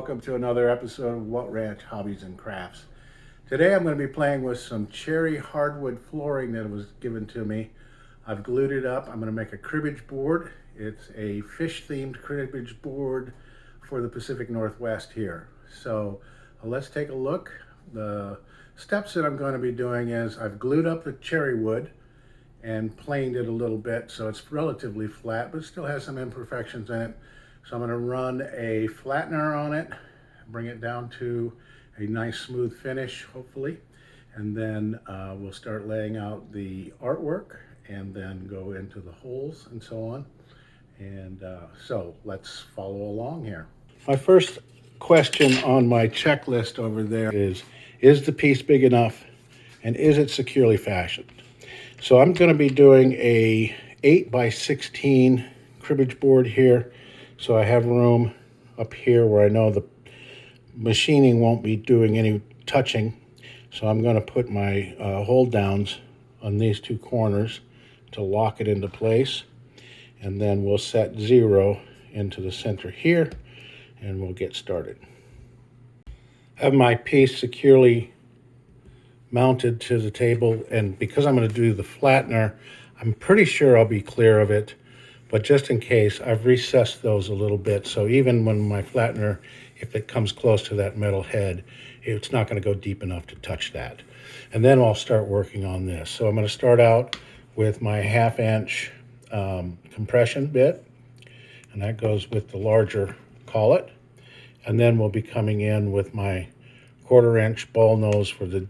welcome to another episode of What Ranch Hobbies and Crafts. Today I'm going to be playing with some cherry hardwood flooring that was given to me. I've glued it up. I'm going to make a cribbage board. It's a fish themed cribbage board for the Pacific Northwest here. So let's take a look. The steps that I'm going to be doing is I've glued up the cherry wood and planed it a little bit so it's relatively flat, but it still has some imperfections in it. So I'm going to run a flattener on it, bring it down to a nice smooth finish, hopefully, and then we'll start laying out the artwork and then go into the holes and so on. And so let's follow along here. My first question on my checklist over there is the piece big enough and is it securely fashioned? So I'm going to be doing a 8x16 cribbage board here. So I have room up here where I know the machining won't be doing any touching. So I'm going to put my hold downs on these two corners to lock it into place. And then we'll set 0 into the center here and we'll get started. I have my piece securely mounted to the table, and because I'm going to do the flattener, I'm pretty sure I'll be clear of it. But just in case, I've recessed those a little bit. So even when my flattener, if it comes close to that metal head, it's not going to go deep enough to touch that. And then I'll start working on this. So I'm going to start out with my 1/2 inch compression bit. And that goes with the larger collet. And then we'll be coming in with my 1/4 inch ball nose for the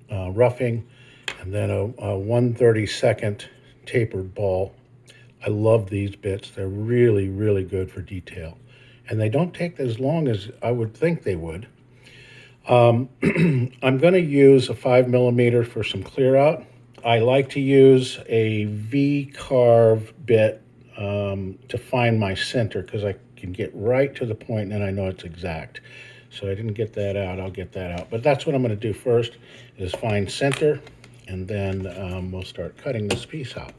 roughing. And then a 1/32 tapered ball. I love these bits. They're really, really good for detail. And they don't take as long as I would think they would. I'm going to use a 5mm for some clear out. I like to use a V-carve bit to find my center because I can get right to the point and I know it's exact. So I didn't get that out. I'll get that out. But that's what I'm going to do first is find center, and then we'll start cutting this piece out.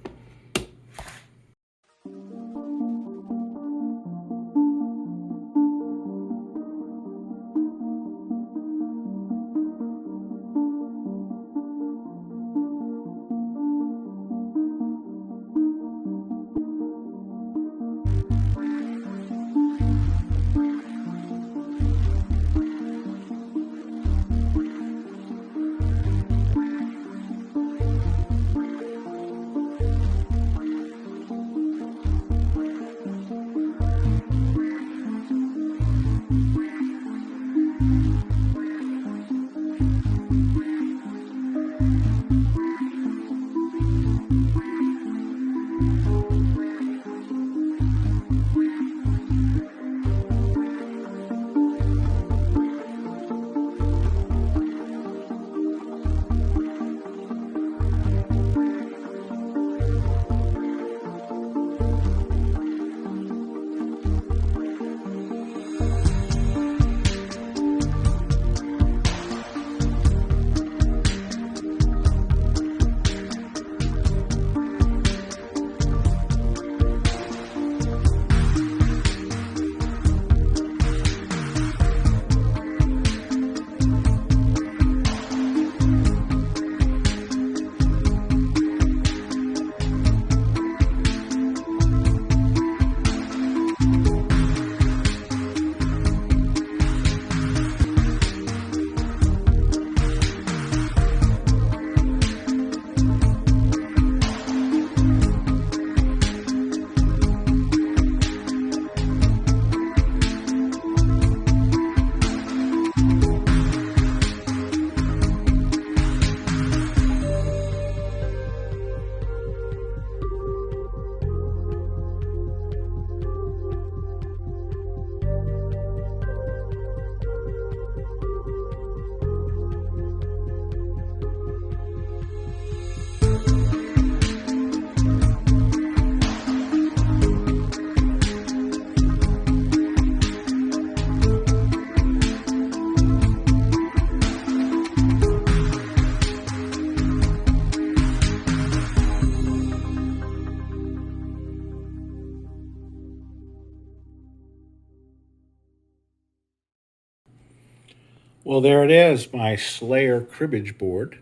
Well, there it is, my Slayer cribbage board.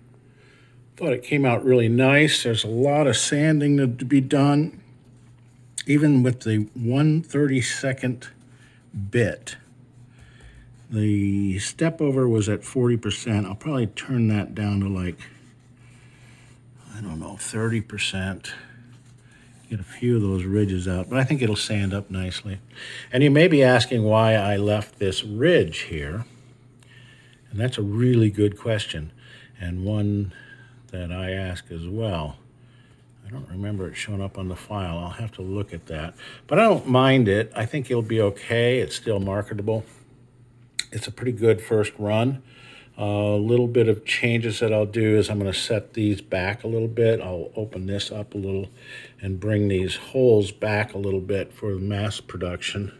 Thought it came out really nice. There's a lot of sanding to be done, even with the 1/32 bit. The step over was at 40%. I'll probably turn that down to like, I don't know, 30%. Get a few of those ridges out, but I think it'll sand up nicely. And you may be asking why I left this ridge here. And that's a really good question, and one that I ask as well. I don't remember it showing up on the file. I'll have to look at that. But I don't mind it. I think it'll be okay. It's still marketable. It's a pretty good first run. A little bit of changes that I'll do is I'm going to set these back a little bit. I'll open this up a little and bring these holes back a little bit for mass production,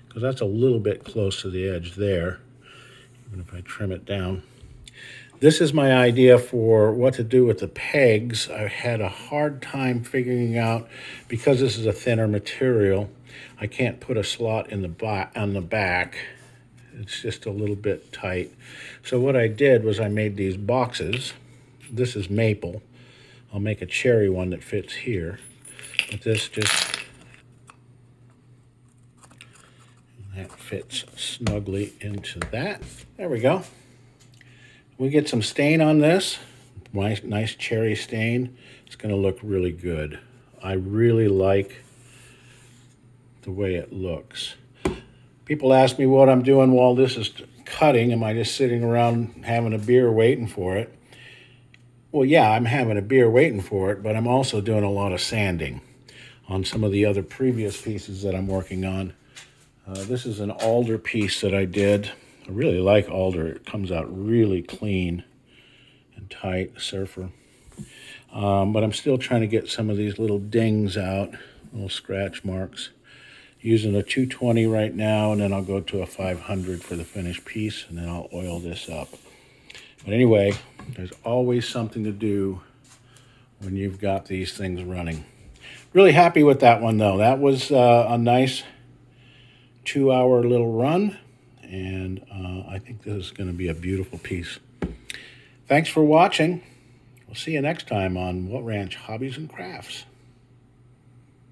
because that's a little bit close to the edge there. Even if I trim it down. This is my idea for what to do with the pegs. I had a hard time figuring out, because this is a thinner material, I can't put a slot in on the back. It's just a little bit tight. So what I did was I made these boxes. This is maple. I'll make a cherry one that fits here. But this just, that fits snugly into that. There we go. We get some stain on this. Nice cherry stain. It's going to look really good. I really like the way it looks. People ask me what I'm doing while this is cutting. Am I just sitting around having a beer waiting for it? Well, yeah, I'm having a beer waiting for it, but I'm also doing a lot of sanding on some of the other previous pieces that I'm working on. This is an alder piece that I did. I really like alder. It comes out really clean and tight, surfer. But I'm still trying to get some of these little dings out, little scratch marks. Using a 220 right now, and then I'll go to a 500 for the finished piece, and then I'll oil this up. But anyway, there's always something to do when you've got these things running. Really happy with that one, though. That was a nice 2-hour little run, and I think this is going to be a beautiful piece. Thanks for watching. We'll see you next time on What Ranch Hobbies and Crafts.